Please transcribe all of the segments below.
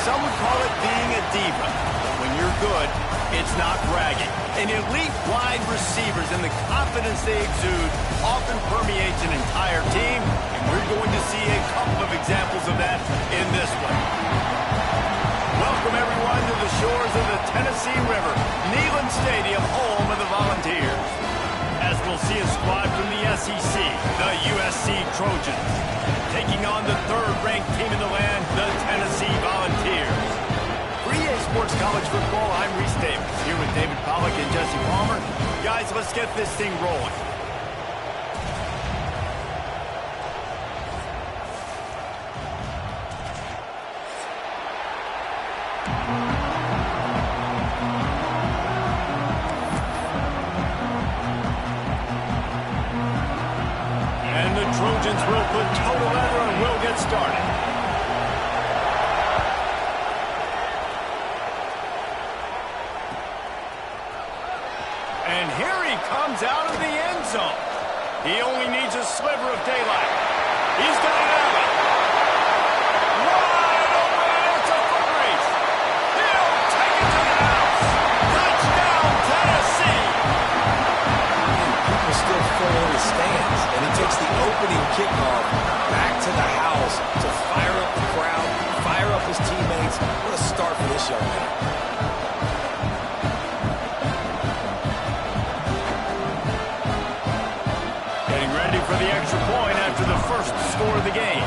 Some would call it being a diva. But when you're good, it's not bragging. And elite wide receivers and the confidence they exude often permeates an entire team, and we're going to see a couple of examples of that in this one. Welcome, everyone, to the shores of the Tennessee River, Neyland Stadium, home of the Volunteers. As we'll see a squad from the SEC, the USC Trojans, taking on the third-ranked team in the land, the Tennessee Volunteers. For EA Sports College Football, I'm Reese Davis, here with David Pollack and Jesse Palmer. Guys, let's get this thing rolling. And the Trojans will put total leather and we'll get started. And here he comes out of the end zone. He only needs a sliver of daylight. He's got it out. Wide open, and it's a foot race. He'll take it to the house. Touchdown, Tennessee. People still full in the stands, and he takes the opening kickoff back to the house to fire up the crowd, fire up his teammates. What a start for this young man. For the extra point after the first score of the game.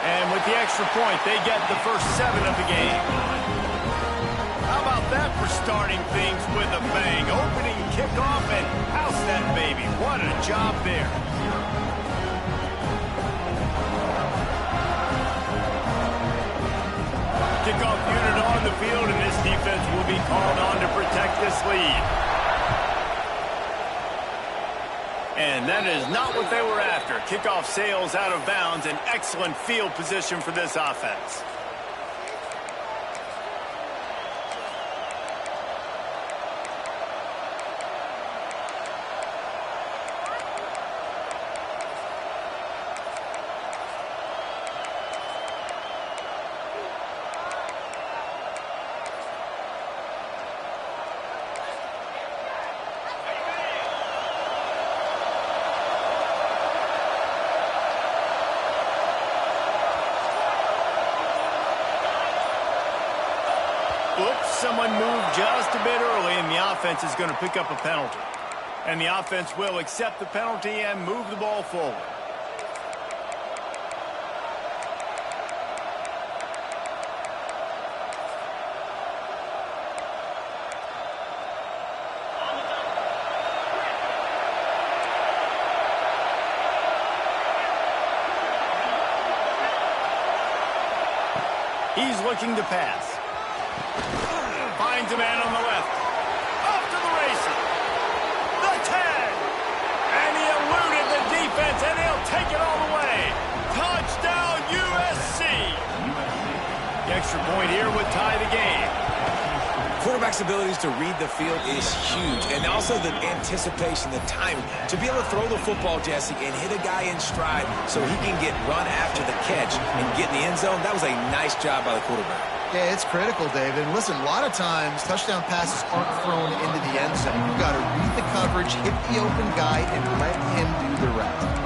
And with the extra point, they get the first 7 of the game. How about that for starting things with a bang? Opening kickoff and house that baby. What a job there. Kickoff unit on the field, and this defense will be called on to protect this lead. And that is not what they were after. Kickoff sails out of bounds, an excellent field position for this offense. Oops, someone moved just a bit early, and the offense is going to pick up a penalty. And the offense will accept the penalty and move the ball forward. He's looking to pass. Finds a man on the left. Off to the races. The 10. And he eluded the defense, and he'll take it all the way. Touchdown, USC. The extra point here would tie the game. Quarterback's abilities to read the field is huge, and also the anticipation, the timing. To be able to throw the football, Jesse, and hit a guy in stride so he can get run after the catch and get in the end zone, that was a nice job by the quarterback. Yeah, it's critical, David. And listen, a lot of times, touchdown passes aren't thrown into the end zone. You've got to read the coverage, hit the open guy, and let him do the rest.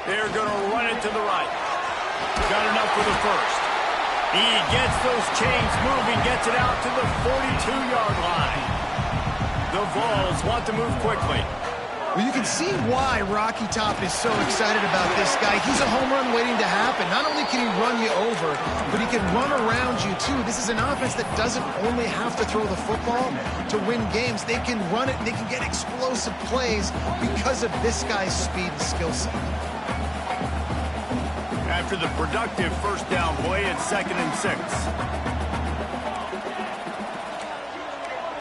They're going to run it to the right. Got enough for the first. He gets those chains moving, gets it out to the 42-yard line. The Vols want to move quickly. Well, you can see why Rocky Top is so excited about this guy. He's a home run waiting to happen. Not only can he run you over, but he can run around you, too. This is an offense that doesn't only have to throw the football to win games. They can run it, and they can get explosive plays because of this guy's speed and skill set. After the productive first down play, it's 2nd and 6.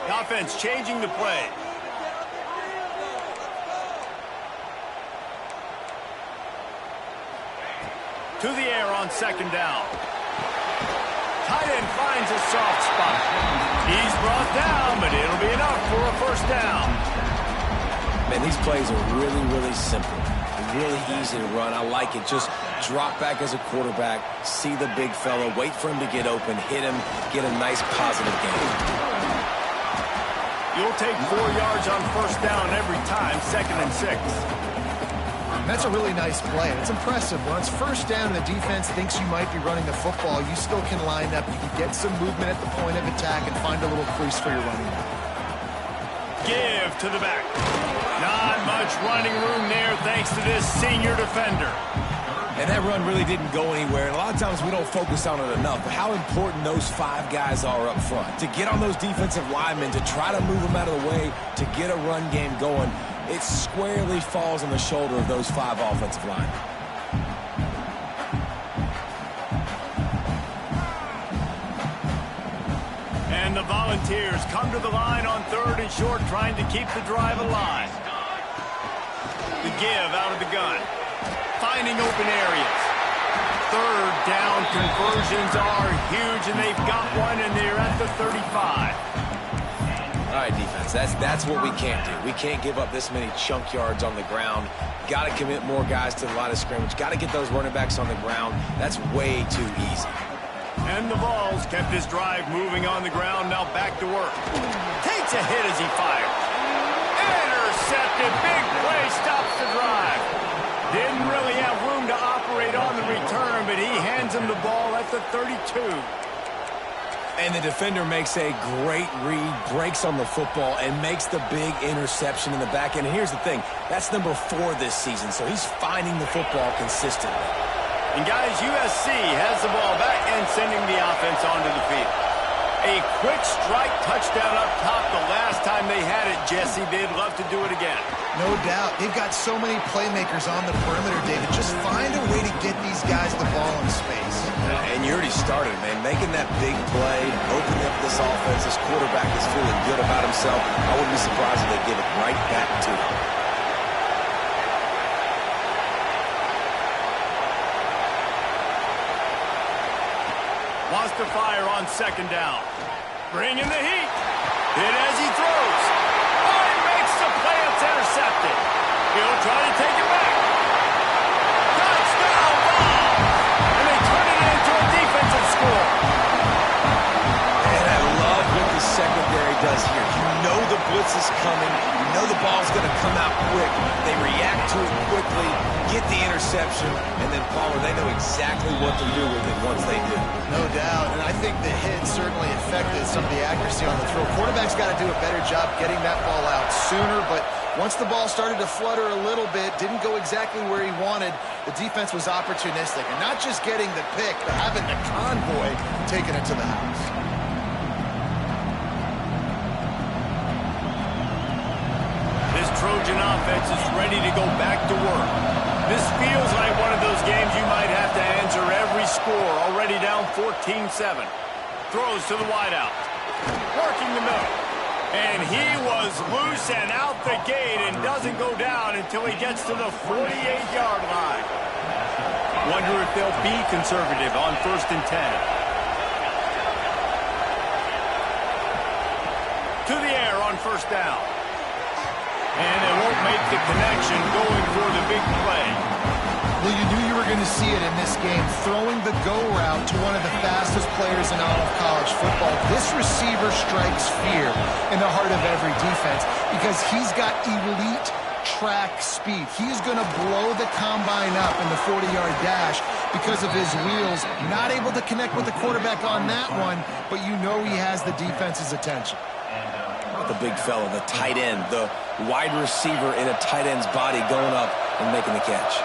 The offense changing the play. To the air on second down. Tight end finds a soft spot. He's brought down, but it'll be enough for a first down. Man, these plays are really, really simple. Really easy to run. I like it. Just drop back as a quarterback, see the big fella, wait for him to get open, hit him, get a nice positive gain. You'll take 4 yards on first down every time, 2nd and 6. That's a really nice play. It's impressive. When it's first down and the defense thinks you might be running the football, you still can line up. You can get some movement at the point of attack and find a little crease for your running back. Give to the back. Not much running room there thanks to this senior defender. And that run really didn't go anywhere. And a lot of times we don't focus on it enough. But how important those 5 guys are up front. To get on those defensive linemen, to try to move them out of the way, to get a run game going, it squarely falls on the shoulder of those 5 offensive linemen. And the Volunteers come to the line on 3rd and short, trying to keep the drive alive. The give out of the gun. Finding open areas. 3rd down conversions are huge, and they've got one, and they're at the 35. All right, defense, that's what we can't do. We can't give up this many chunk yards on the ground. Got to commit more guys to the line of scrimmage. Got to get those running backs on the ground. That's way too easy. And the Vols kept his drive moving on the ground, now back to work. Takes a hit as he fires. Intercepted, big play, stops the drive. Didn't really have room to operate on the return, but he hands him the ball at the 32. And the defender makes a great read, breaks on the football, and makes the big interception in the back end. And here's the thing, that's number 4 this season, so he's finding the football consistently. And guys, USC has the ball back and sending the offense onto the field. A quick strike touchdown up top the last time they had it, Jesse. They'd love to do it again. No doubt. They've got so many playmakers on the perimeter, David. Just find a way to get these guys the ball in space. And you already started, man. Making that big play, opening up this offense. This quarterback is feeling good about himself. I wouldn't be surprised if they give it right back to him. Wants to fire on 2nd down. Bringing the heat. Hit as he throws. Oh, he makes the play. It's intercepted. He'll try to take it back. Touchdown ball. And they turn it into a defensive score. And I love what the secondary does here. You know the blitz is coming. You know the ball's going to come out quick. They react to it quickly, get the interception, and then Palmer, they know exactly what to do with it once they do. No doubt, and I think the hit certainly affected some of the accuracy on the throw. Quarterback's got to do a better job getting that ball out sooner, but once the ball started to flutter a little bit, didn't go exactly where he wanted, the defense was opportunistic. And not just getting the pick, but having the convoy taking it to the house. This Trojan offense is ready to go back to work. This feels like one of those games you might have to answer every score. Already down 14-7. Throws to the wideout. Working the middle. And he was loose and out the gate and doesn't go down until he gets to the 48-yard line. Wonder if they'll be conservative on 1st and 10. To the air on 1st down. And they won't make the connection going for the big play. Well, you knew you were going to see it in this game. Throwing the go route to one of the fastest players in all of college football. This receiver strikes fear in the heart of every defense because he's got elite track speed. He's going to blow the combine up in the 40-yard dash because of his wheels. Not able to connect with the quarterback on that one, but you know he has the defense's attention. The big fella, the tight end, the wide receiver in a tight end's body going up and making the catch.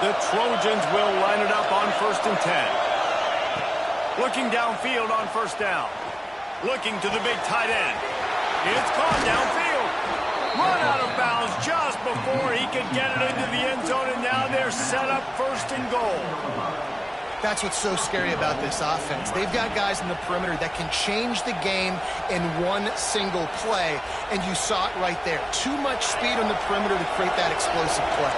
The Trojans will line it up on 1st and 10. Looking downfield on 1st down. Looking to the big tight end. It's caught downfield. Run out of bounds just before he could get it into the end zone, and now they're set up 1st and goal. That's what's so scary about this offense. They've got guys in the perimeter that can change the game in one single play, and you saw it right there. Too much speed on the perimeter to create that explosive play.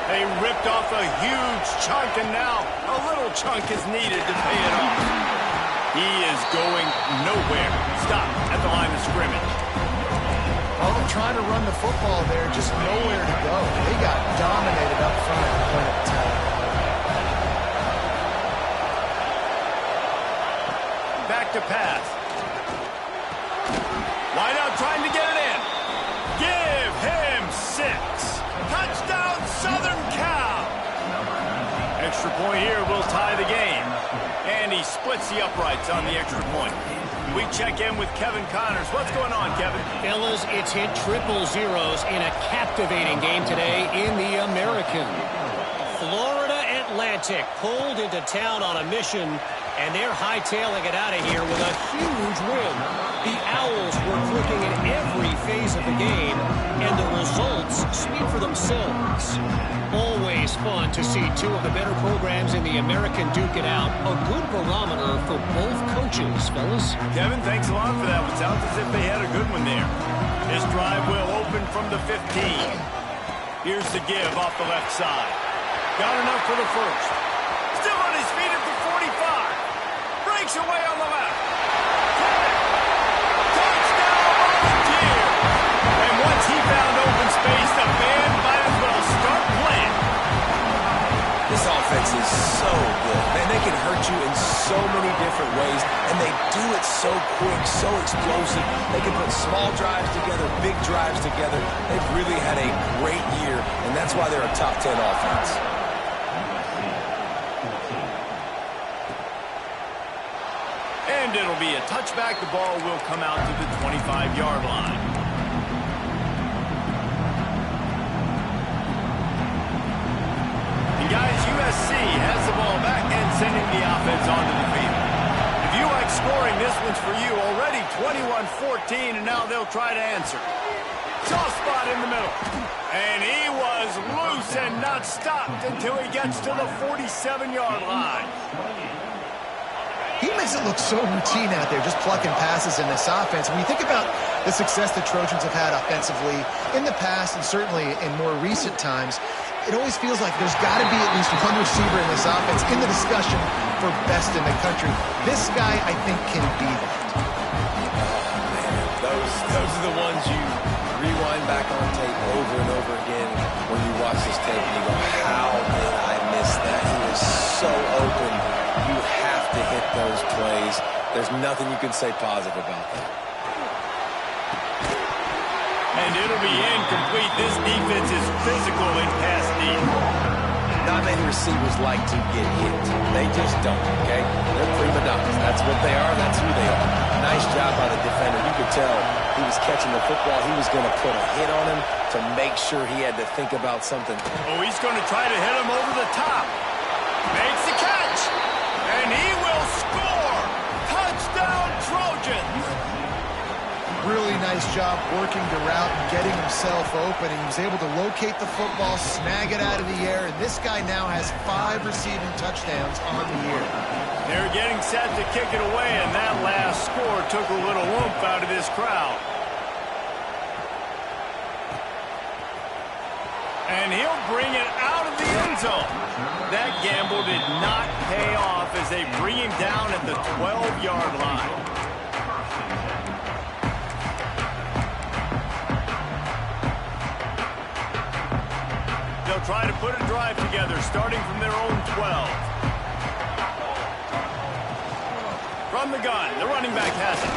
They ripped off a huge chunk, and now a little chunk is needed to pay it off. He is going nowhere. Stop at the line of scrimmage. Well, they're trying to run the football there, just nowhere to go. They got dominated up front at the point of attack. Back to pass. Wide out trying to get it in. Give him 6. Touchdown, Southern Cal. Extra point here will tie the game. And he splits the uprights on the extra point. We check in with Kevin Connors. What's going on, Kevin? Fellas, it's hit triple zeros in a captivating game today in the American. Florida Atlantic pulled into town on a mission, and they're hightailing it out of here with a huge win. The Owls were clicking in every phase of the game, and the results speak for themselves. Always fun to see two of the better programs in the American duke it out. A good barometer for both coaches, fellas. Kevin, thanks a lot for that one. Sounds as if they had a good one there. This drive will open from the 15. Here's the give off the left side. Got enough for the first. Still on his feet at the 45. Breaks away on the left. Touchdown, Volunteer! And once he found open space, the band might as well start playing. This offense is so good. Man, they can hurt you in so many different ways, and they do it so quick, so explosive. They can put small drives together, big drives together. They've really had a great year, and that's why they're a top 10 offense. And it'll be a touchback. The ball will come out to the 25-yard line. And guys, USC has the ball back and sending the offense onto the field. If you like scoring, this one's for you. Already 21-14, and now they'll try to answer. Soft spot in the middle. And he was loose and not stopped until he gets to the 47-yard line. He makes it look so routine out there, just plucking passes in this offense. When you think about the success the Trojans have had offensively in the past and certainly in more recent times, it always feels like there's got to be at least one receiver in this offense in the discussion for best in the country. This guy, I think, can be that. Those are the ones you rewind back on tape over and over again when you watch this tape and you go, how did I miss that? He was so open. You have to hit those plays. There's nothing you can say positive about that. And it'll be incomplete. This defense is physical in pass deep. Not many receivers like to get hit. They just don't, okay? They're prima donnas. That's what they are. That's who they are. Nice job by the defender. You could tell he was catching the football. He was going to put a hit on him to make sure he had to think about something. Oh, he's going to try to hit him over the top. Makes the catch. And he will score. Touchdown, Trojans. Really nice job working the route and getting himself open. He was able to locate the football, snag it out of the air, and this guy now has 5 receiving touchdowns on the year. They're getting set to kick it away, and that last score took a little oomph out of this crowd. And he'll bring it out of the end zone. That gamble did not pay off as they bring him down at the 12-yard line. They'll try to put a drive together, starting from their own 12. From the gun, the running back has it.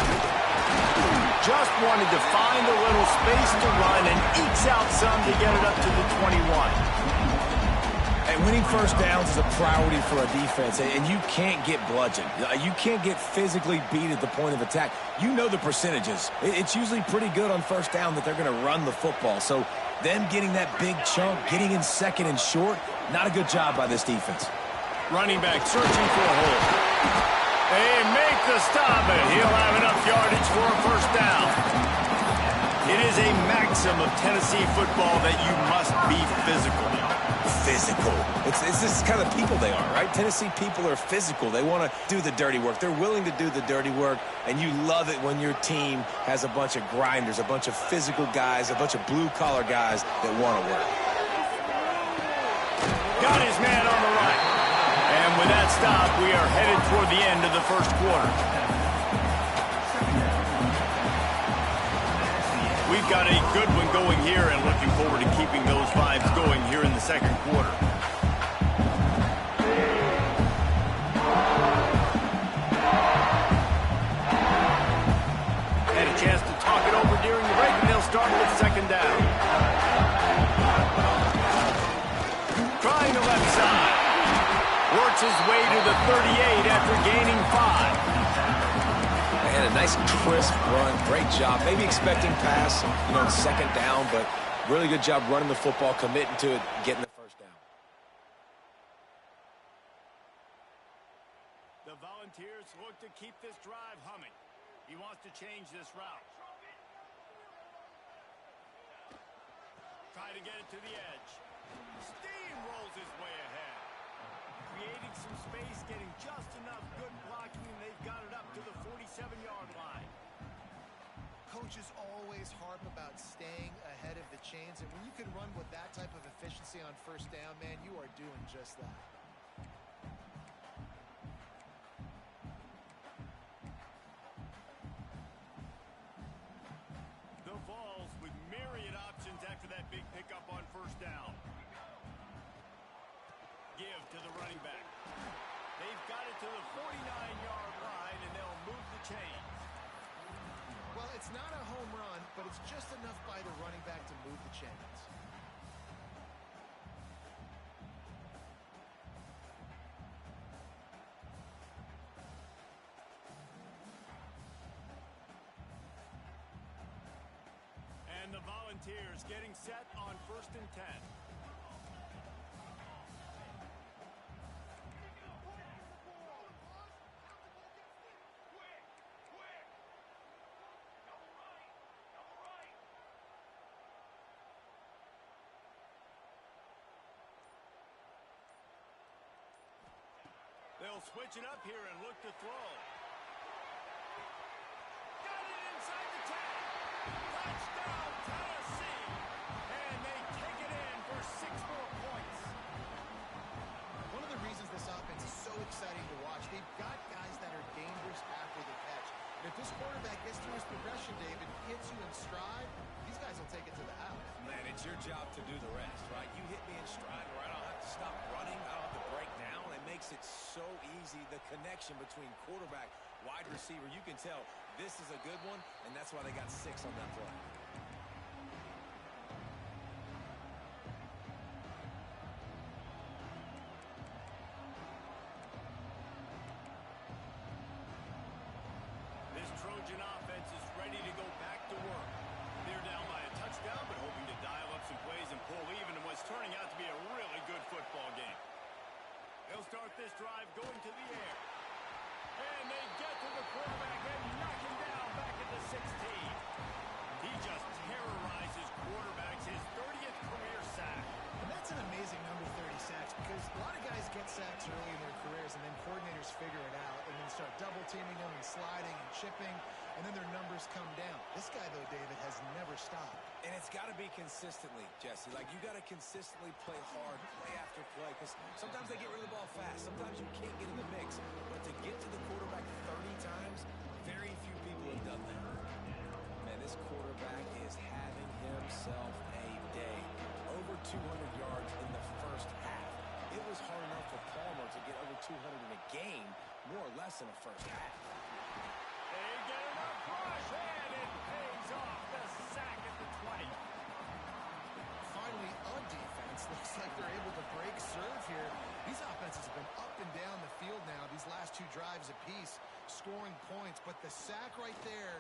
Just wanted to find a little space to run and ekes out some to get it up to the 21. And winning first downs is a priority for a defense, and you can't get bludgeoned. You can't get physically beat at the point of attack. You know the percentages. It's usually pretty good on first down that they're going to run the football. So them getting that big chunk, getting in second and short, not a good job by this defense. Running back searching for a hole. They make the stop, and he'll have enough yardage for a first down. It is a maximum of Tennessee football that you must be physical. Physical. It's this kind of people they are, right? Tennessee people are physical. They want to do the dirty work. They're willing to do the dirty work, and you love it when your team has a bunch of grinders, a bunch of physical guys, a bunch of blue-collar guys that want to work. Got his man on the right. And with that stop, we are headed toward the end of the first quarter. We've got a good one going here and looking forward to keeping those vibes going here in the second quarter. Had a chance to talk it over during the break, and they'll start with second down. Trying the left side. Works his way to the 38 after gaining 5. And a nice crisp run. Great job. Maybe expecting pass, second down, but really good job running the football, committing to it, getting the first down. The Volunteers look to keep this drive humming. He wants to change this route. Try to get it to the edge. Steamrolls his way ahead. Creating some space, getting just enough good blocking, and they've got it up to the 47-yard line. Coaches always harp about staying ahead of the chains, and when you can run with that type of efficiency on first down, man, you are doing just that. The Vols with myriad options after that big pickup on first down. Give to the running back. They've got it to the 49-yard line, and they'll move the chains. Well, it's not a home run, but it's just enough by the running back to move the chains. And the Volunteers getting set on 1st and 10. They'll switch it up here and look to throw. Got it inside the 10. Touchdown, Tennessee. And they take it in for 6 more points. One of the reasons this offense is so exciting to watch, they've got guys that are dangerous after the catch. And if this quarterback gets through his progression, David, hits you in stride, these guys will take it to the house. Man, it's your job to do the rest, right? You hit me in stride where I don't have to stop running, I don't have to break down. It makes it so easy, the connection between quarterback, wide receiver. You can tell this is a good one, and that's why they got 6 on that play. This Trojan offense is ready to go back to work. They're down by a touchdown, but hoping to dial up some plays and pull even in what's turning out to be a really good football game. They'll start this drive going to the air. And they get to the quarterback and knock him down back at the 16. He just terrorizes quarterbacks, his 30th career sack. And that's an amazing number, 30 sacks, because a lot of guys get sacks early in their careers, and then coordinators figure it out, and then start double-teaming them and sliding and chipping, and then their numbers come down. This guy, though, David, has never stopped. And it's got to be consistently, Jesse. Like, you got to consistently play hard, play after play, because sometimes they get rid of the ball fast. Sometimes you can't get in the mix. But to get to the quarterback 30 times, very few people have done that. Man, this quarterback is having himself a day. Over 200 yards in the first half. It was hard enough for Palmer to get over 200 in a game, more or less in the first half. They get him up, rush, and it pays off the sack at the 20. Finally, on defense, looks like they're able to break serve here. These offenses have been up and down the field now, these last 2 drives apiece, scoring points. But the sack right there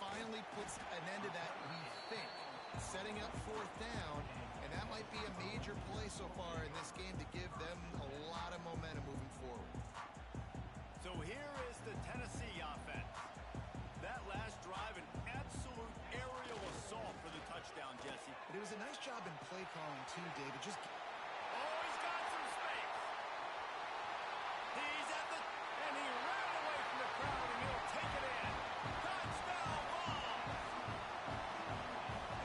finally puts an end to that, we think. Setting up 4th down, and that might be a major play so far in this game to give them a lot of momentum moving forward. So here is the Tennessee offense. That last drive, an absolute aerial assault for the touchdown, Jesse. too, David. Just Oh, he's got some space. He's at the... And he ran away from the crowd, and he'll take it in. Touchdown ball.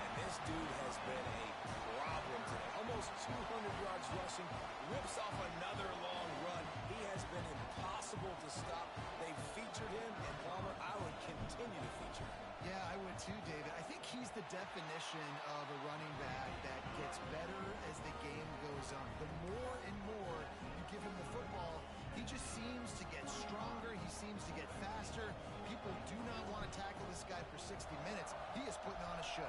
And this dude has been a problem today. Almost 200 yards rushing. Rips off another long run. He has been impossible to stop. They've featured him, and Palmer, I would continue to feature him. Yeah, I would too, David. I think he's the definition of a running back that gets better as the game goes on. The more and more you give him the football, he just seems to get stronger. He seems to get faster. People do not want to tackle this guy for 60 minutes. He is putting on a show.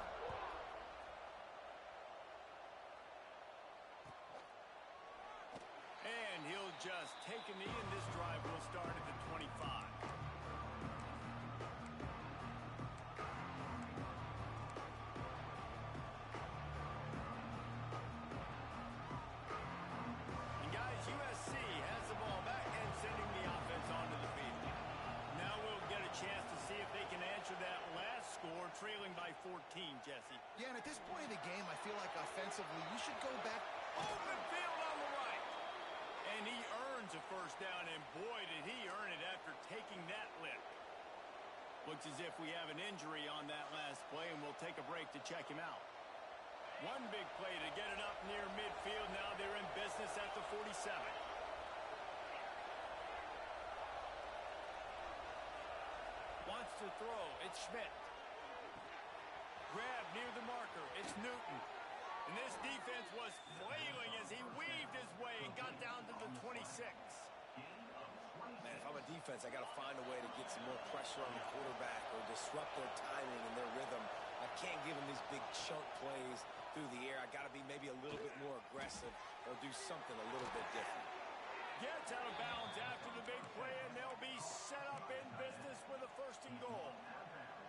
And he'll just take a knee, and this drive will start at the 25. USC has the ball back and sending the offense onto the field. Now we'll get a chance to see if they can answer that last score, trailing by 14, Jesse. Yeah, and at this point in the game, I feel like offensively, you should go back. Open field on the right. And he earns a first down, and boy, did he earn it after taking that lift. Looks as if we have an injury on that last play, and we'll take a break to check him out. One big play to get it up near midfield. Now they're in business at the 47. Wants to throw. It's Schmidt. Grab near the marker. It's Newton. And this defense was flailing as he weaved his way and got down to the 26. Man, if I'm a defense, I got to find a way to get some more pressure on the quarterback or disrupt their timing and their rhythm. I can't give them these big chunk plays through the air. I got to be maybe a little bit more aggressive or do something a little bit different. Gets out of bounds after the big play, and they'll be set up in business with a first and goal.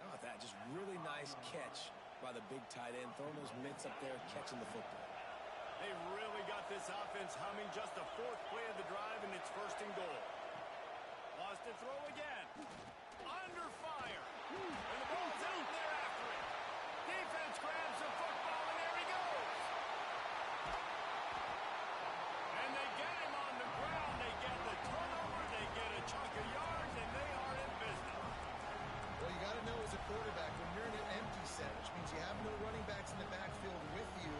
How about that? Just really nice catch by the big tight end, throwing those mitts up there, catching the football. They really got this offense humming. Just the fourth play of the drive, and it's first and goal. Lost to throw again. Under fire. And the ball's out there after it. Defense grabs the football, and there he goes. And they get him on the ground. They get the turnover. They get a chunk of yards, and they are in business. Well, you got to know as a quarterback, when you're in an empty set, which means you have no running backs in the backfield with you,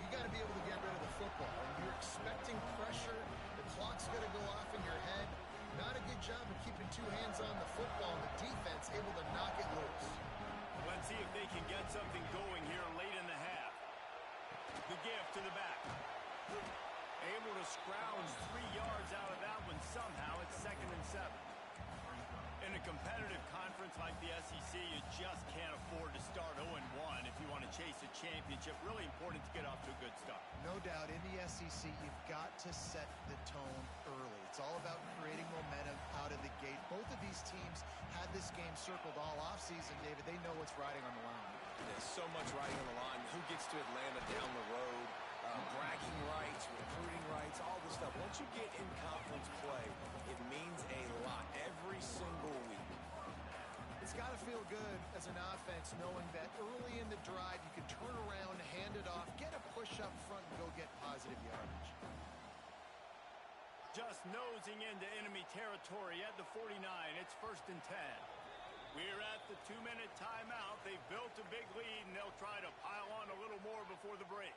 you got to be able to get rid of the football. And you're expecting pressure. The clock's going to go off in your head. Not a good job of keeping two hands on the football, and the defense able to knock it loose. Let's see if they can get something going here late in the half. The gift to the back. Able to scrounge 3 yards out of that one somehow. It's 2nd and 7. In a competitive conference like the SEC, you just can't afford to start 0-1 if you want to chase a championship. Really important to get off to a good start. No doubt, in the SEC, you've got to set the tone early. It's all about creating momentum out of the gate. Both of these teams had this game circled all offseason, David. They know what's riding on the line. There's so much riding on the line. Who gets to Atlanta down the road? Bragging rights, recruiting rights, all this stuff. Once you get in conference play, it means a lot every single week. It's got to feel good as an offense knowing that early in the drive you can turn around, hand it off, get a push up front, and go get positive yardage. Just nosing into enemy territory at the 49. It's 1st and 10. We're at the 2-minute timeout. They've built a big lead, and they'll try to pile on a little more before the break.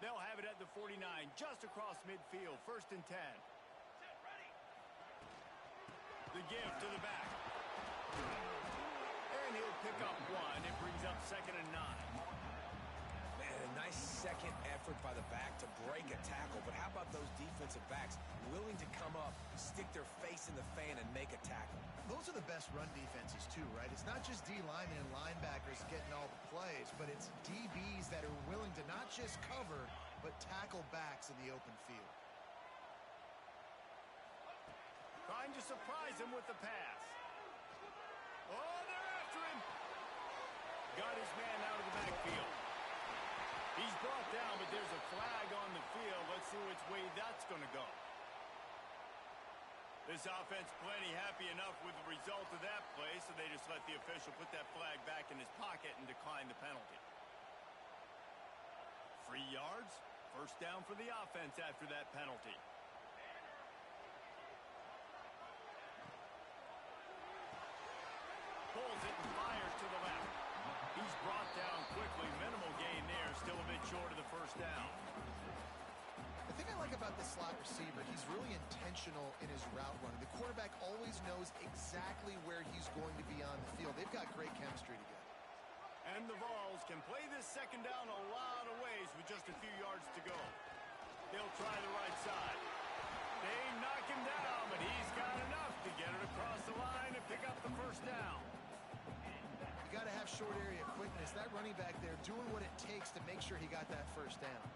They'll have it at the 49, just across midfield, 1st and 10. The give to the back. And he'll pick up 1. It brings up 2nd and 9. Man, a nice second effort by the back to break a tackle. But how about those defensive backs willing to come up, stick their face in the fan, and make a tackle? Those are the best run defenses, too, right? It's not just D-linemen and linebackers getting all the plays, but it's DBs that are willing to not just cover, but tackle backs in the open field. Trying to surprise him with the pass. Oh, they're after him. Got his man out of the backfield. He's brought down, but there's a flag on the field. Let's see which way that's going to go. This offense plenty happy enough with the result of that play, so they just let the official put that flag back in his pocket and decline the penalty. 3 yards, first down for the offense after that penalty. Pulls it and fires to the left. He's brought down quickly. Minimal gain there, still a bit short of the first down. The thing I like about the slot receiver, he's really intentional in his route running. The quarterback always knows exactly where he's going to be on the field. They've got great chemistry together. And the Vols can play this second down a lot of ways with just a few yards to go. They'll try the right side. They knock him down, but he's got enough to get it across the line and pick up the first down. You got to have short area quickness. That running back there doing what it takes to make sure he got that first down.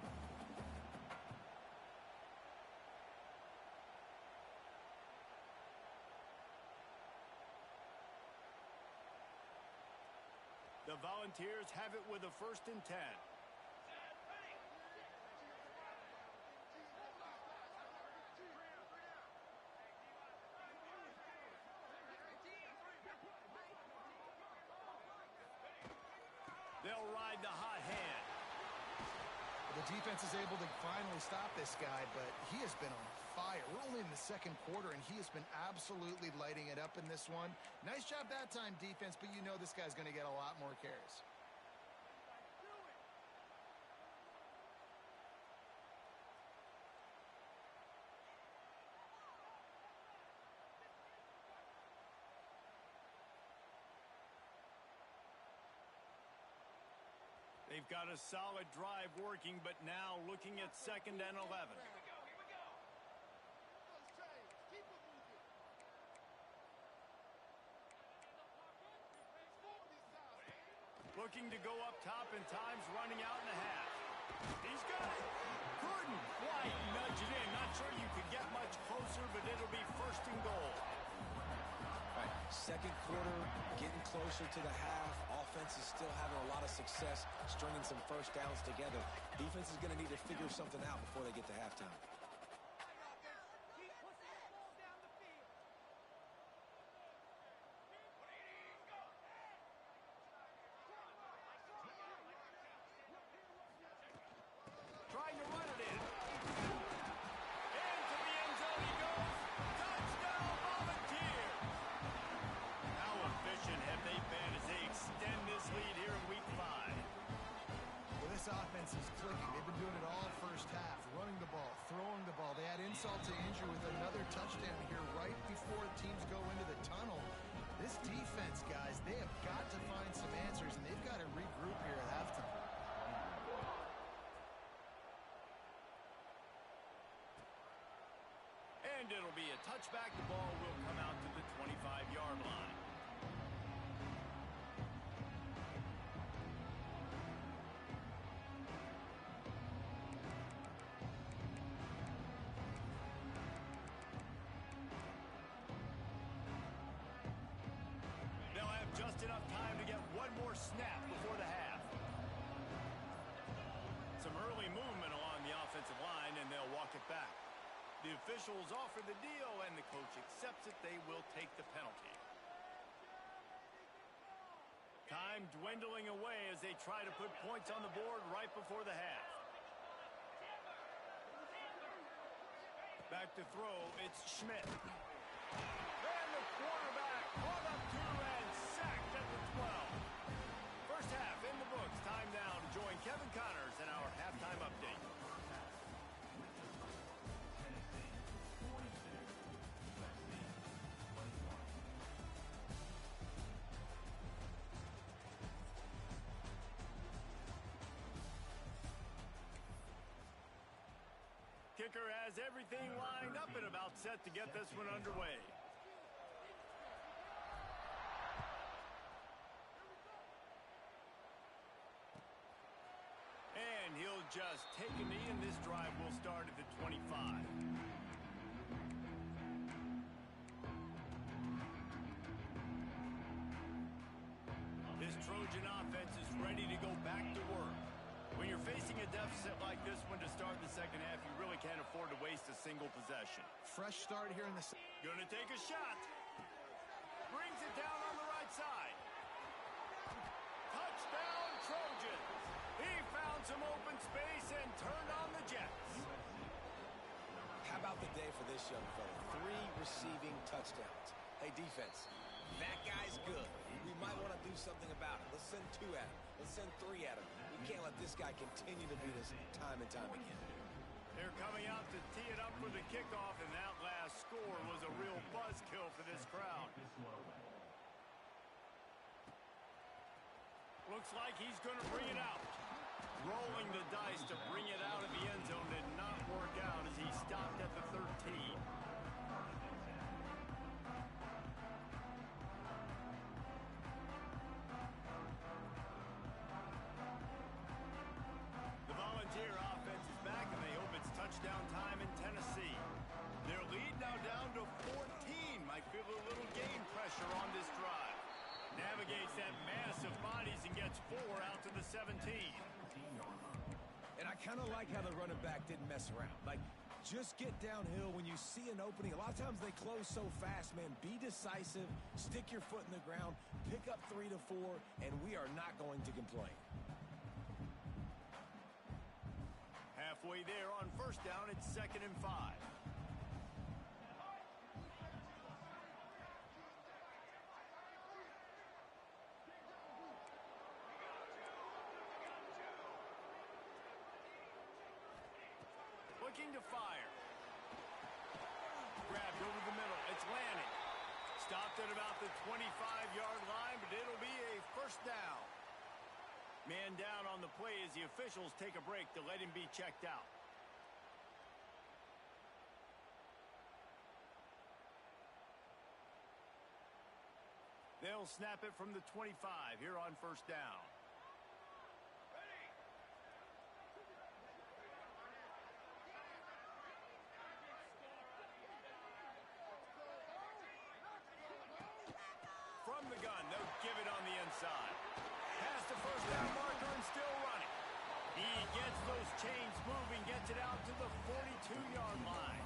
The Volunteers have it with a 1st and 10. They'll ride the hot hand. The defense is able to finally stop this guy, but he has been on fire. We're only in the 2nd quarter, and he has been absolutely lighting it up in this one. Nice job that time, defense, but you know this guy's going to get a lot more carries. They've got a solid drive working, but now looking at 2nd and 11. Looking to go up top, and time's running out in the half. He's got it. Couldn't quite nudge it in. Not sure you could get much closer, but it'll be 1st and goal. Right. 2nd quarter, getting closer to the half. Offense is still having a lot of success stringing some first downs together. Defense is going to need to figure something out before they get to halftime. Trying to run it in. Into the end zone he goes. Touchdown, Volunteers. How efficient have they been as they extend this lead here in Week 5? Well, this offense is clicking. They've been doing it all first half, running the ball, throwing the ball. They had insult to injury with another touchdown here right before teams go into the tunnel. This defense, guys, they have got to find some answers, and they've got to regroup here at halftime. And it'll be a touchback. The ball will come out to the 25-yard line. They'll have just enough time to get one more snap before the half. Some early movement along the offensive line, and they'll walk it back. The officials offer the deal, and the coach accepts it. They will take the penalty. Time dwindling away as they try to put points on the board right before the half. Back to throw, it's Schmidt. And the quarterback caught up to and sacked at the 12. First half in the books. Time now to join Kevin Connors in our halftime update. Kicker has everything lined up and about set to get this one underway. And he'll just take a knee, and this drive will start at the 25. This Trojan offense is ready to go back to work. When you're facing a deficit like this one to start the second half, you really can't can't afford to waste a single possession. Fresh start here in the... Gonna take a shot. Brings it down on the right side. Touchdown, Trojans. He found some open space and turned on the Jets. How about the day for this young fella? 3 receiving touchdowns. Hey, defense, that guy's good. We might want to do something about it. Let's send 2 at him. Let's send 3 at him. We can't let this guy continue to beat us time and time again. They're coming out to tee it up for the kickoff, and that last score was a real buzzkill for this crowd. Looks like he's going to bring it out. Rolling the dice to bring it out of the end zone did not work out as he stopped at the 13. The Volunteer offense is back, and they hope it's touchdown time in Tennessee. Their lead now down to 14. Might feel a little game pressure on this drive. Navigates that mass of bodies and gets 4 out to the 17. And I kind of like how the running back didn't mess around. Like, just get downhill when you see an opening. A lot of times they close so fast, man. Be decisive, stick your foot in the ground, pick up 3 to 4, and we are not going to complain. Halfway there on first down, it's 2nd and 5. Looking to fire. Grabbed over the middle. It's Lanning. Stopped at about the 25-yard line, but it'll be a first down. Man down on the play as the officials take a break to let him be checked out. They'll snap it from the 25 here on first down. From the gun, they'll give it on the inside. Past the first down marker and still running. He gets those chains moving, gets it out to the 42-yard line.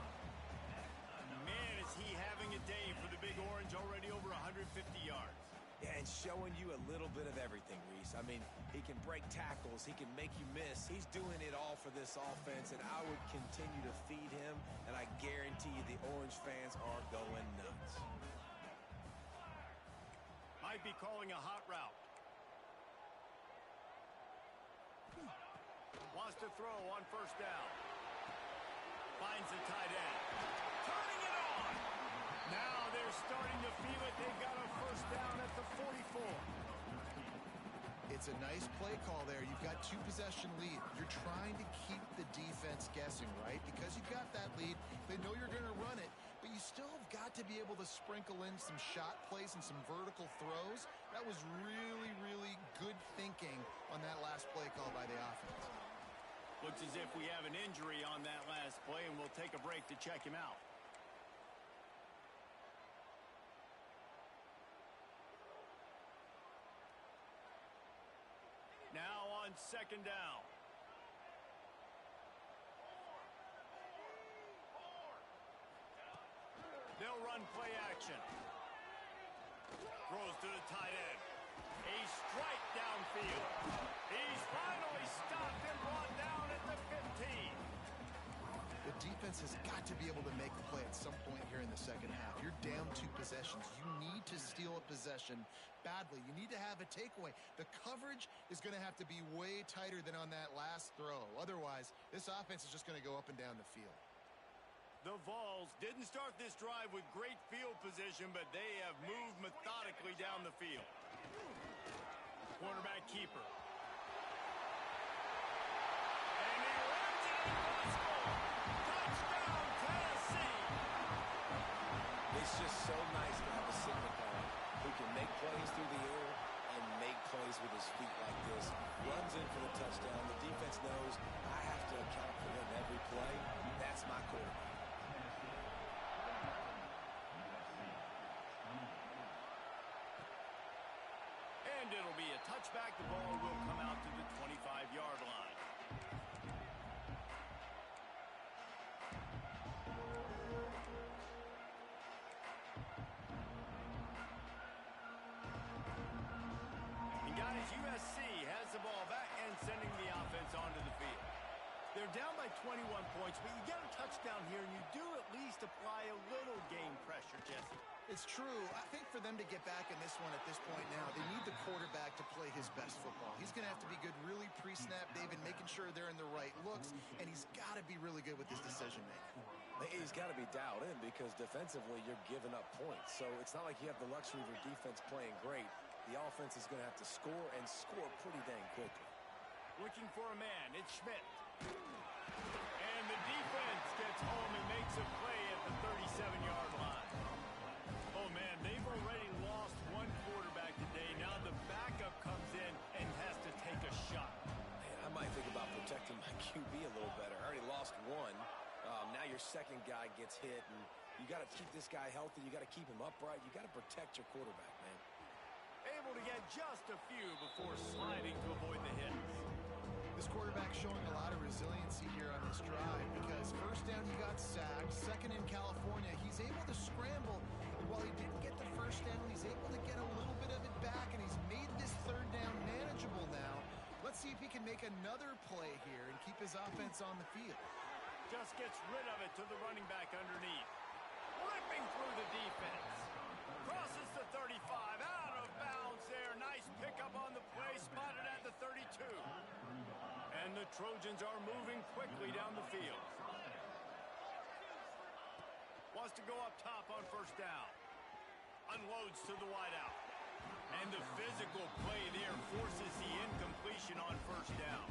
Man, is he having a day for the Big Orange, already over 150 yards. Yeah, and showing you a little bit of everything, Reese. I mean, he can break tackles. He can make you miss. He's doing it all for this offense, and I would continue to feed him, and I guarantee you the Orange fans are going nuts. Might be calling a hot route. Wants to throw on first down. Finds the tight end. Turning it on! Now they're starting to feel it. They've got a first down at the 44. It's a nice play call there. You've got 2-possession lead. You're trying to keep the defense guessing, right? Because you've got that lead, they know you're going to run it, but you still have got to be able to sprinkle in some shot plays and some vertical throws. That was really, really good thinking on that last play call by the offense. Looks as if we have an injury on that last play, and we'll take a break to check him out. Now on second down. They'll run play action. Throws to the tight end. A strike downfield. He's finally stopped and brought down at the 15. The defense has got to be able to make a play at some point here in the second half. You're down 2 possessions. You need to steal a possession badly. You need to have a takeaway. The coverage is going to have to be way tighter than on that last throw. Otherwise, this offense is just going to go up and down the field. The Vols didn't start this drive with great field position, but they have moved methodically down the field. Quarterback keeper. And he runs it in for the score. Touchdown, Tennessee! It's just so nice to have a signal caller who can make plays through the air and make plays with his feet like this. Runs in for the touchdown. The defense knows I have to account for him every play. That's my quarterback. And it'll be a touchback. The ball will come out to the 25-yard line. 21 points, but you get a touchdown here, and you do at least apply a little game pressure, Jesse. It's true. I think for them to get back in this one at this point now, they need the quarterback to play his best football. He's going to have to be good really pre-snap, David, making sure they're in the right looks, and he's got to be really good with his decision-making. He's got to be dialed in because defensively you're giving up points. So it's not like you have the luxury of your defense playing great. The offense is going to have to score and score pretty dang quickly. Looking for a man. It's Schmidt. And the defense gets home and makes a play at the 37-yard line. Oh, man, they've already lost one quarterback today. Now the backup comes in and has to take a shot. Man, I might think about protecting my QB a little better. I already lost one. Now your second guy gets hit, and you got to keep this guy healthy. You got to keep him upright. You got to protect your quarterback, man. Able to get just a few before sliding to avoid the hits. This quarterback showing a lot of resiliency here on this drive because first down he got sacked, second in California, he's able to scramble, and while he didn't get the first down, he's able to get a little bit of it back, and he's made this third down manageable now. Let's see if he can make another play here and keep his offense on the field. Just gets rid of it to the running back underneath. Ripping through the defense. Crosses the 35, out of bounds there. Nice pickup on the play, spotted at the 32. And the Trojans are moving quickly down the field. Wants to go up top on first down. Unloads to the wideout. And the physical play there forces the incompletion on first down.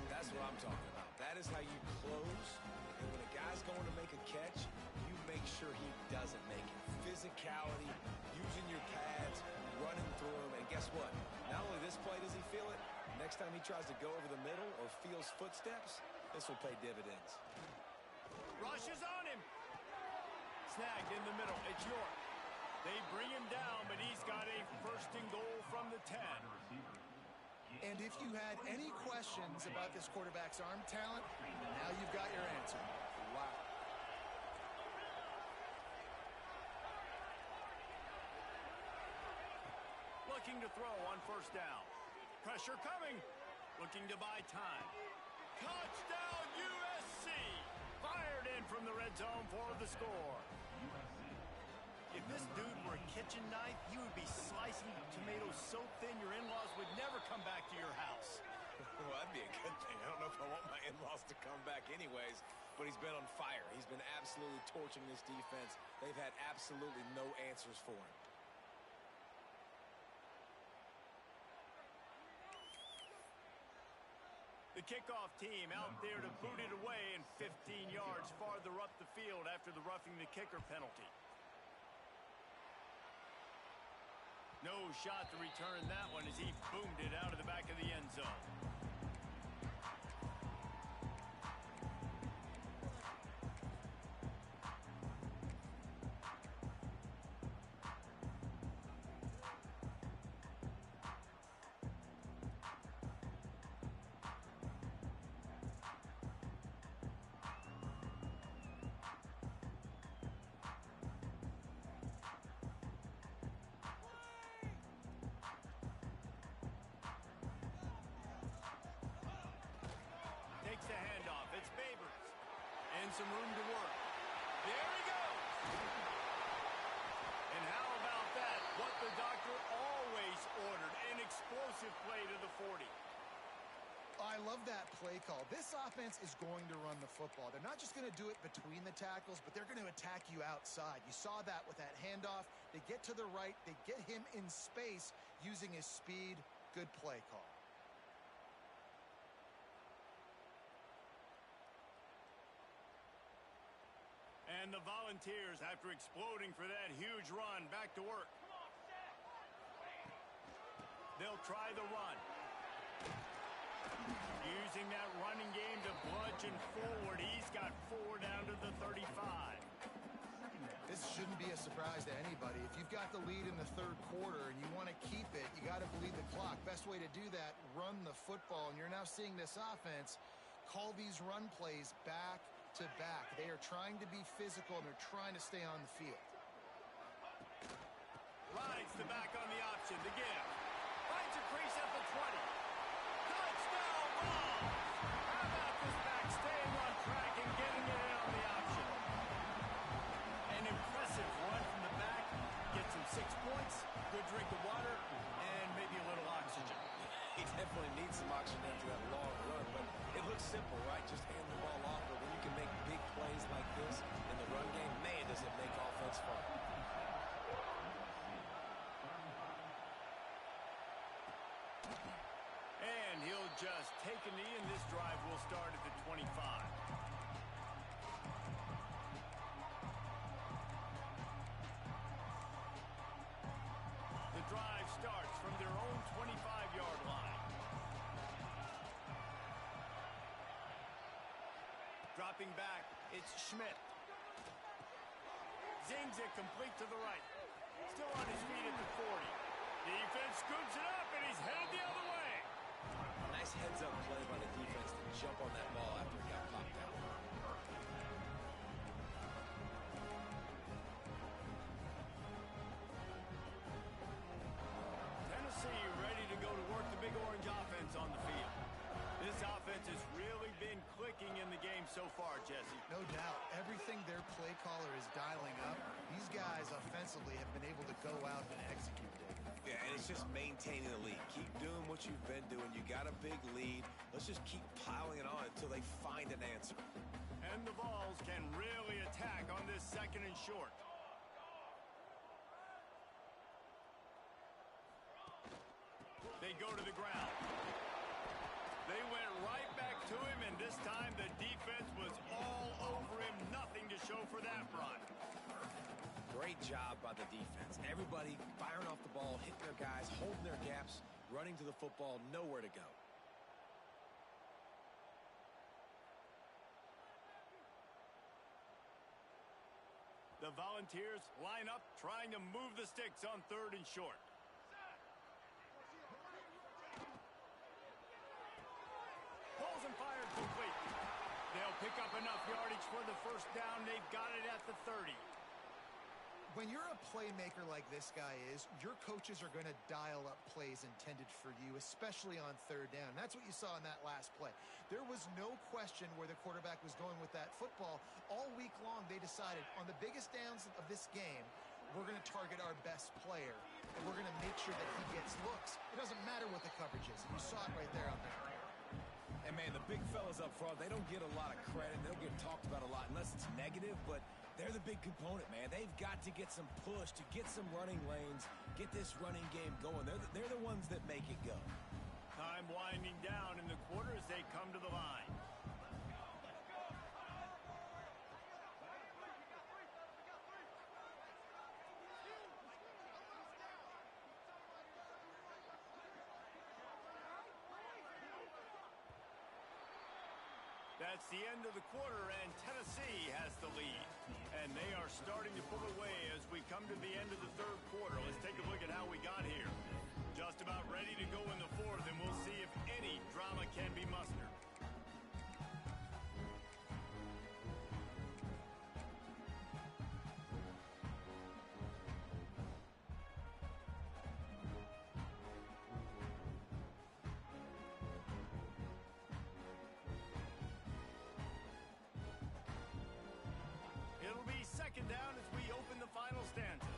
That's what I'm talking about. That is how you close. And when a guy's going to make a catch, you make sure he doesn't make it. Physicality, using your pads, running through him. And guess what? Not only this play does he feel it, next time he tries to go over the middle or feels footsteps, this will pay dividends. Rushes on him. Snagged in the middle. It's York. They bring him down, but he's got a first and goal from the 10. And if you had any questions about this quarterback's arm talent, now you've got your answer. Wow. Looking to throw on first down. Pressure coming. Looking to buy time. Touchdown USC. Fired in from the red zone for the score. If this dude were a kitchen knife, you would be slicing tomatoes so thin your in-laws would never come back to your house. Well, that'd be a good thing. I don't know if I want my in-laws to come back anyways, but he's been on fire. He's been absolutely torching this defense. They've had absolutely no answers for him. The kickoff team out there to boot it away and 15 yards farther up the field after the roughing the kicker penalty. No shot to return that one as he boomed it out of the back of the end zone. Takes the handoff. It's Babers. And some room to work. There he goes. And how about that? What the doctor always ordered. An explosive play to the 40. I love that play call. This offense is going to run the football. They're not just going to do it between the tackles, but they're going to attack you outside. You saw that with that handoff. They get to the right. They get him in space using his speed. Good play call. And the Volunteers, after exploding for that huge run, back to work. They'll try the run. Using that running game to bludgeon forward. He's got 4 down to the 35. This shouldn't be a surprise to anybody. If you've got the lead in the third quarter and you want to keep it, you got to bleed the clock. Best way to do that, run the football. And you're now seeing this offense call these run plays back to back. They are trying to be physical, and they're trying to stay on the field. Rides the back on the option. The give. Finds a crease at the 20. Touchdown, Ross! How about this back staying right? simple, right? Just hand the ball off. But when you can make big plays like this in the run game, man, does it make offense fun. And he'll just take a knee, and this drive will start at the 25. The drive starts from their own 25-yard line. Dropping back, it's Schmidt. Zings it complete to the right. Still on his feet at the 40. Defense scoops it up, and he's headed the other way. Nice heads-up play by the defense to jump on that ball after it got popped out. Tennessee ready to go to work the Big Orange offense on the field. This offense has really been clicking in the game so far, Jesse. No doubt. Everything their play caller is dialing up, these guys offensively have been able to go out and execute it. Yeah, and it's just maintaining the lead. Keep doing what you've been doing. You got a big lead. Let's just keep piling it on until they find an answer. And the Vols can really attack on this 2nd and short. They go to the ground. They went right back to him, and this time the defense was all over him. Nothing to show for that run. Great job by the defense. Everybody firing off the ball, hitting their guys, holding their gaps, running to the football, nowhere to go. The Volunteers line up, trying to move the sticks on 3rd and short. Pulls and fired complete. They'll pick up enough yardage for the first down. They've got it at the 30. When you're a playmaker like this guy is, your coaches are going to dial up plays intended for you, especially on 3rd down. That's what you saw in that last play. There was no question where the quarterback was going with that football. All week long, they decided on the biggest downs of this game, we're going to target our best player, and we're going to make sure that he gets looks. It doesn't matter what the coverage is. You saw it right there on that. And, man, the big fellas up front, they don't get a lot of credit. They don't get talked about a lot unless it's negative, but they're the big component, man. They've got to get some push, to get some running lanes, get this running game going. They're the ones that make it go. Time winding down in the quarter as they come to the line. That's the end of the quarter, and Tennessee has the lead. And they are starting to pull away as we come to the end of the 3rd quarter. Let's take a look at how we got here. Just about ready to go in the 4th, and we'll see if any drama can be mustered. It'll be 2nd down as we open the final stanza.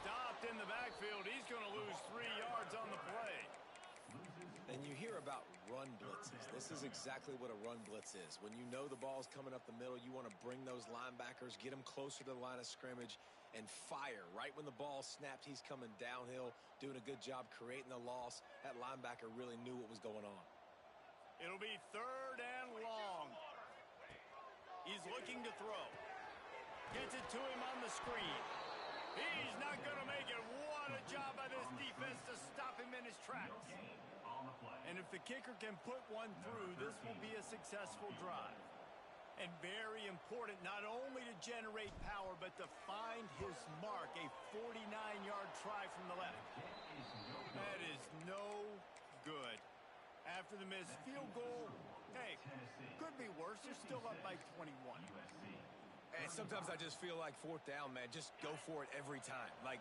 Stopped in the backfield. He's going to lose 3 yards on the play. And you hear about run blitzes. This is exactly what a run blitz is. When you know the ball's coming up the middle, you want to bring those linebackers, get them closer to the line of scrimmage, and fire. Right when the ball snapped, he's coming downhill, doing a good job creating the loss. That linebacker really knew what was going on. It'll be 3rd and long. He's looking to throw. Gets it to him on the screen. He's not going to make it. What a job by this defense to stop him in his tracks. And if the kicker can put one through, this will be a successful drive. And very important, not only to generate power, but to find his mark, a 49-yard try from the left. That is no good. After the missed field goal, hey, could be worse. They're still up by 21. And sometimes I just feel like 4th down, man, just go for it every time. Like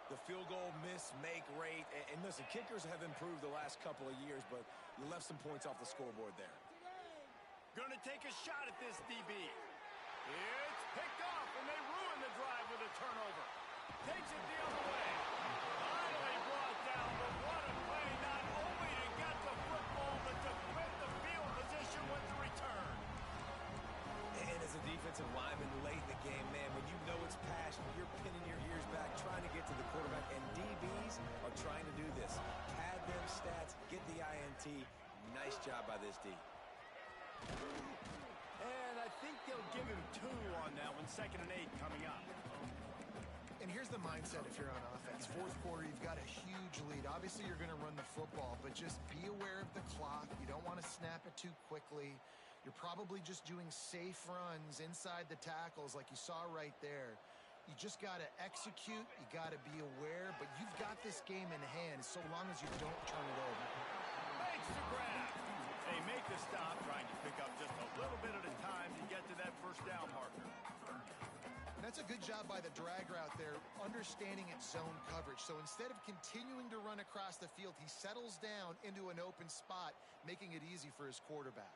the field goal miss, make rate. And listen, kickers have improved the last couple of years, but you left some points off the scoreboard there. Going to take a shot at this DB. It's picked off, and they ruin the drive with a turnover. Takes it the other way. Finally brought down, but what a play, not only to get the football offensive linemen late in the game, man, when you know it's passion, you're pinning your ears back, trying to get to the quarterback, and DBs are trying to do this. Pad them stats, get the INT. Nice job by this D. And I think they'll give him 2 on that one. 2nd and 8 coming up. And here's the mindset if you're on offense. Fourth quarter, you've got a huge lead. Obviously, you're going to run the football, but just be aware of the clock. You don't want to snap it too quickly. You're probably just doing safe runs inside the tackles like you saw right there. You just got to execute. You got to be aware, but you've got this game in hand so long as you don't turn it over. Makes the grab. They make the stop, trying to pick up just a little bit at a time to get to that first down marker. And that's a good job by the drag route there, understanding its zone coverage. So instead of continuing to run across the field, he settles down into an open spot, making it easy for his quarterback.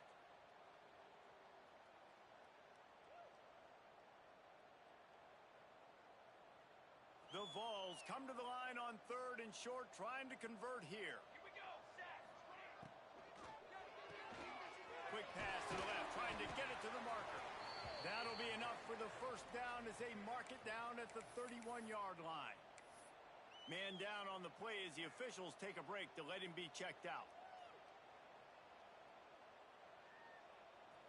The Vols come to the line on 3rd and short, trying to convert here. Here we go, set. Quick pass to the left, trying to get it to the marker. That'll be enough for the first down as they mark it down at the 31-yard line. Man down on the play as the officials take a break to let him be checked out.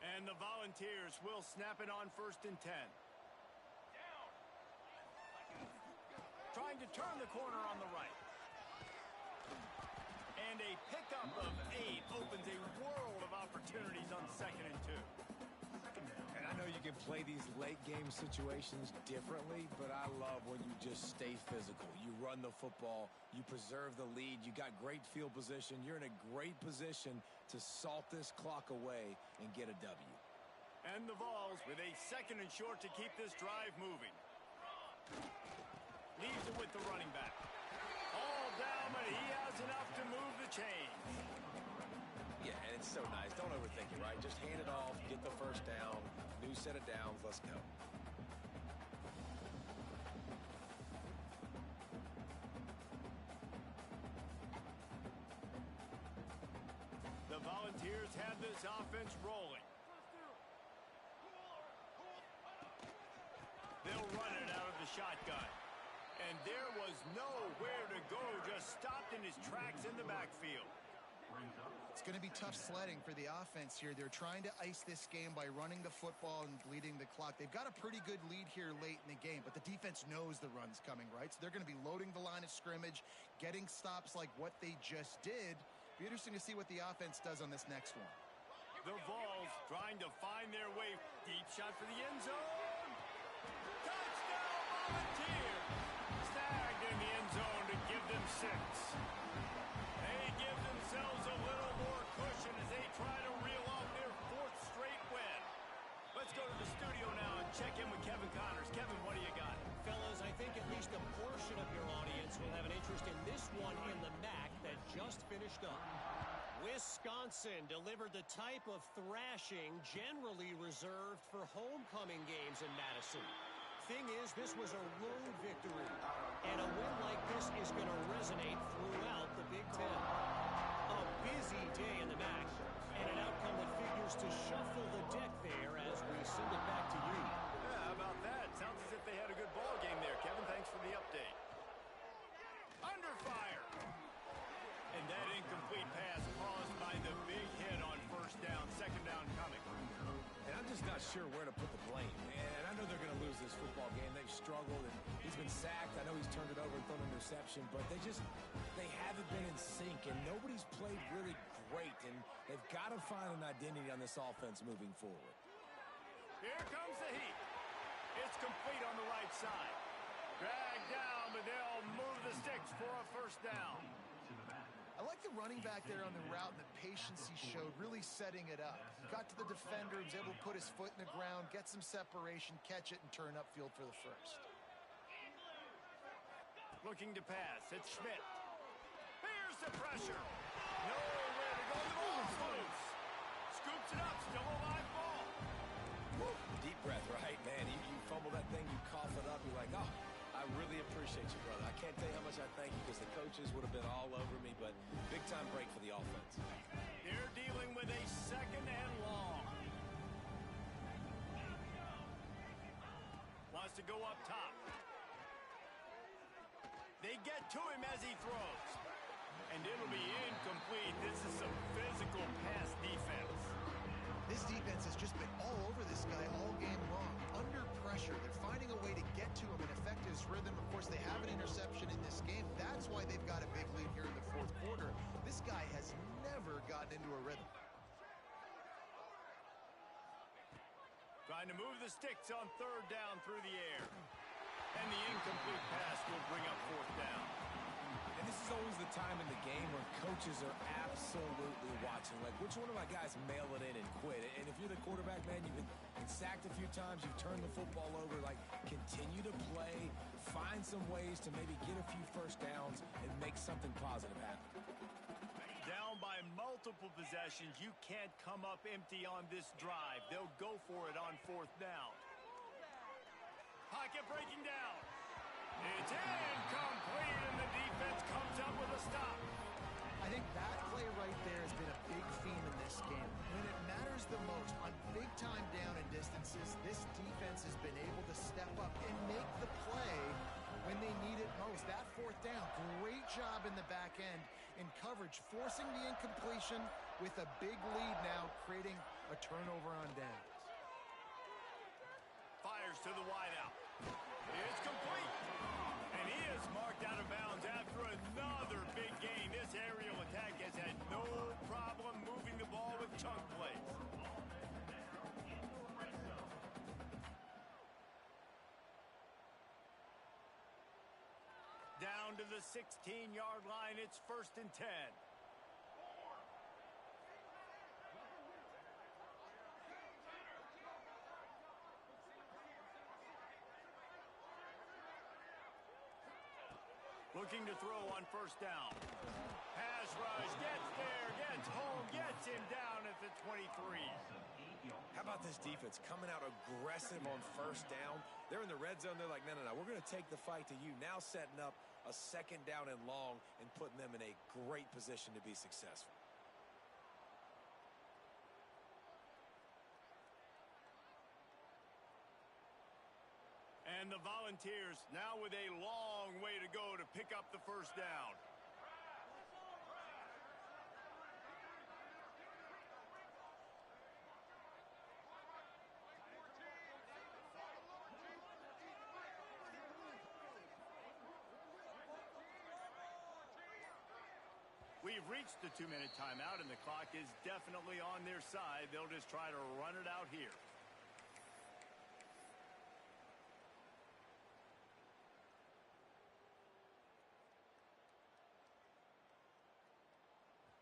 And the Volunteers will snap it on 1st and 10. Trying to turn the corner on the right. And a pickup of 8 opens a world of opportunities on 2nd and 2. And I know you can play these late game situations differently, but I love when you just stay physical. You run the football, you preserve the lead, you got great field position, you're in a great position to salt this clock away and get a W. And the Vols with a 2nd and short to keep this drive moving. Leaves it with the running back. All down, but he has enough to move the chains. Yeah, and it's so nice. Don't overthink it, right? Just hand it off, get the first down, new set of downs, let's go. The Volunteers have this offense rolling. They'll run it out of the shotgun. And there was nowhere to go, just stopped in his tracks in the backfield. It's going to be tough sledding for the offense here. They're trying to ice this game by running the football and bleeding the clock. They've got a pretty good lead here late in the game, but the defense knows the run's coming, right? So they're going to be loading the line of scrimmage, getting stops like what they just did. Be interesting to see what the offense does on this next one. The Vols trying to find their way. Deep shot for the end zone. Touchdown, Volunteers! Snagged in the end zone to give them 6. They give themselves a little more cushion as they try to reel off their 4th straight win. Let's go to the studio now and check in with Kevin Connors. Kevin, what do you got? Fellas, I think at least a portion of your audience will have an interest in this one in the MAC that just finished up. Wisconsin delivered the type of thrashing generally reserved for homecoming games in Madison. Thing is, this was a road victory, and a win like this is going to resonate throughout the Big Ten. A busy day in the MAC, and an outcome that figures to shuffle the deck there as we send it back to you. Yeah, how about that? Sounds as if they had a good ball game there. Kevin, thanks for the update. Under fire. And that incomplete pass caused by the big hit on 1st down, 2nd down coming. And I'm just not sure where to put the blame. And I know they're going to lose this football game. They've struggled, and he's been sacked. I know he's turned it over and thrown an interception, but they haven't been in sync, and nobody's played really great, and they've got to find an identity on this offense moving forward. Here comes the heat. It's complete on the right side. Dragged down, but they'll move the sticks for a 1st down. I like the running back there on the route and the patience he showed, really setting it up. Got to the defender, was able to put his foot in the ground, get some separation, catch it, and turn upfield for the 1st. Looking to pass. It's Schmidt. Here's the pressure. Nowhere to go. The ball's loose. Scoops it up. Still a live ball. Woo. Deep breath, right, man? You fumble that thing, you cough it up, you're like, oh. I really appreciate you, brother. I can't tell you how much I thank you because the coaches would have been all over me, but big-time break for the offense. They're dealing with a 2nd and long. go up top. They get to him as he throws. And it'll be incomplete. This is some physical pass defense. This defense has just been all over this guy all game long. Under pressure, they're finding a way to get to him and affect his rhythm. Of course, they have an interception in this game. That's why they've got a big lead here in the fourth quarter. This guy has never gotten into a rhythm. Trying to move the sticks on third down through the air. And the incomplete pass will bring up fourth down. And this is always the time in the game where coaches are absolutely watching. Like, which one of my guys mail it in and quit? And if you're the quarterback, man, you've been sacked a few times, you've turned the football over. Like, continue to play, find some ways to maybe get a few first downs and make something positive happen. Down by multiple possessions, you can't come up empty on this drive. They'll go for it on fourth down. Pocket breaking down. It's incomplete, and the defense comes up with a stop. I think that play right there has been a big theme in this game. When it matters the most, on big-time down and distances, this defense has been able to step up and make the play when they need it most. That fourth down, great job in the back end in coverage, forcing the incompletion with a big lead now, creating a turnover on downs. Fires to the wideout. It's complete. And he is marked out of bounds after another big gain. This aerial attack has had no problem moving the ball with chunk plays. Down to the 16-yard line. It's 1st and 10. Looking to throw on first down. Pass rush, gets there, gets home, gets him down at the 23. How about this defense coming out aggressive on first down? They're in the red zone. They're like, no, we're going to take the fight to you. Now setting up a second down and long and putting them in a great position to be successful. And the Volunteers now with a long way to go to pick up the first down. We've reached the 2-minute timeout, and the clock is definitely on their side. They'll just try to run it out here.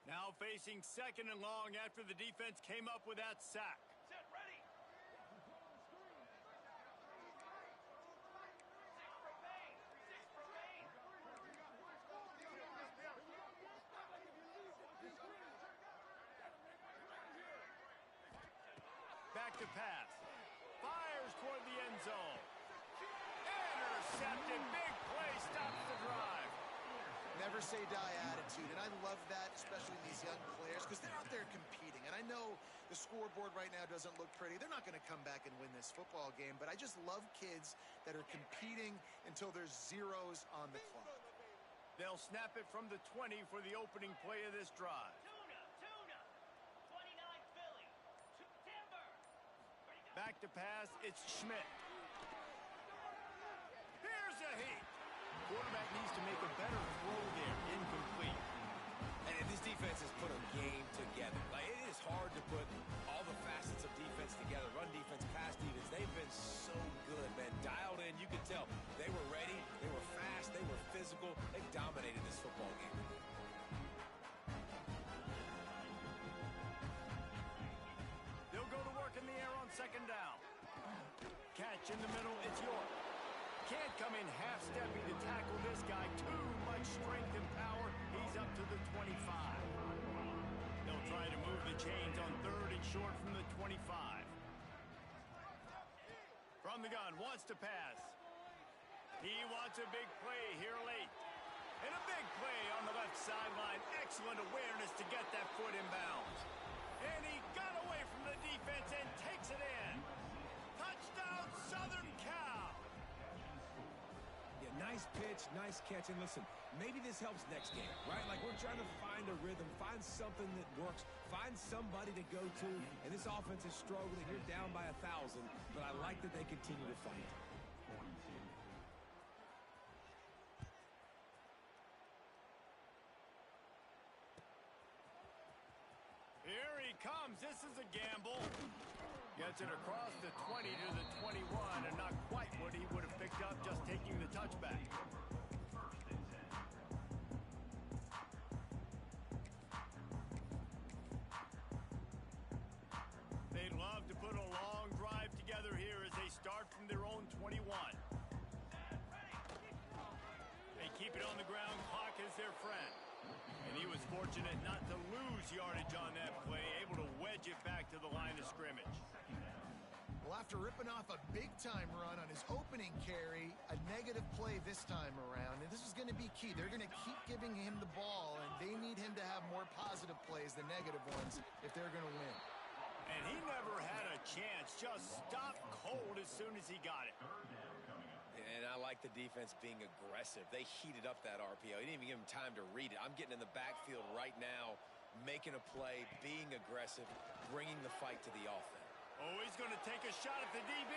Now facing 2nd and long after the defense came up with that sack. Set, ready. 6 remain. Back to pass. Fires toward the end zone. Intercepted. Big play stops the drive. Never say die attitude, and I love that, especially these young players, because they're out there competing. And I know the scoreboard right now doesn't look pretty. They're not going to come back and win this football game, but I just love kids that are competing until there's zeros on the clock. They'll snap it from the 20 for the opening play of this drive. Tuna. 29 Philly. Timber. Back to pass, it's Schmidt. Here's a heat. Quarterback needs to make a better throw there. Incomplete. And this defense has put a game together. Like, it is hard to put all the facets of defense together. Run defense, pass defense. They've been so good, man. Dialed in. You could tell they were ready. They were fast. They were physical. They dominated this football game. They'll go to work in the air on 2nd down. Catch in the middle. It's York. Can't come in half-stepping to tackle this guy. Too much strength and power. He's up to the 25. They'll try to move the chains on 3rd and short from the 25. From the gun, wants to pass. He wants a big play here late. And a big play on the left sideline. Excellent awareness to get that foot in bounds. And he got away from the defense and takes it in. Touchdown, Southern Cal. pitch, nice catch. And listen, maybe this helps next game, right? Like we're trying to find a rhythm, find something that works, find somebody to go to. And this offense is struggling. You're down by 1,000, but I like that they continue to fight. Here he comes. This is a gamble. Gets it across the 20 to the 21, and not quite what he would have picked up just taking the touchback. They'd love to put a long drive together here as they start from their own 21. They keep it on the ground. Clock is their friend. And he was fortunate not to lose yardage on that play, able to wedge it back to the line of scrimmage. Well, after ripping off a big-time run on his opening carry, a negative play this time around, and this is going to be key. They're going to keep giving him the ball, and they need him to have more positive plays than negative ones if they're going to win. And he never had a chance, just stopped cold as soon as he got it. And I like the defense being aggressive. They heated up that RPO. He didn't even give him time to read it. I'm getting in the backfield right now, making a play, being aggressive, bringing the fight to the offense. Oh, he's going to take a shot at the DB.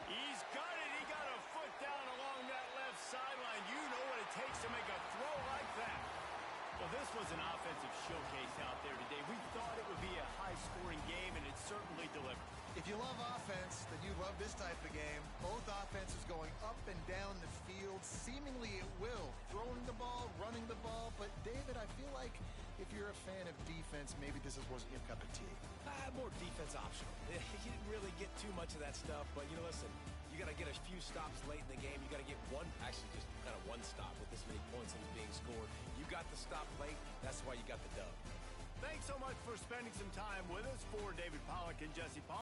He's got it. He got a foot down along that left sideline. You know what it takes to make a throw like that. Well, this was an offensive showcase out there today. We thought it would be a high-scoring game, and it certainly delivered. If you love offense, then you love this type of game. Both offenses going up and down the field, seemingly at will. Throwing the ball, running the ball. But, David, I feel like if you're a fan of defense, maybe this wasn't your cup of tea. More defense optional. You didn't really get too much of that stuff, but, listen, you got to get a few stops late in the game. You got to get actually just kind of one stop with this many points that was being scored. You got the stop late. That's why you got the dub. Thanks so much for spending some time with us. For David Pollack and Jesse Paul.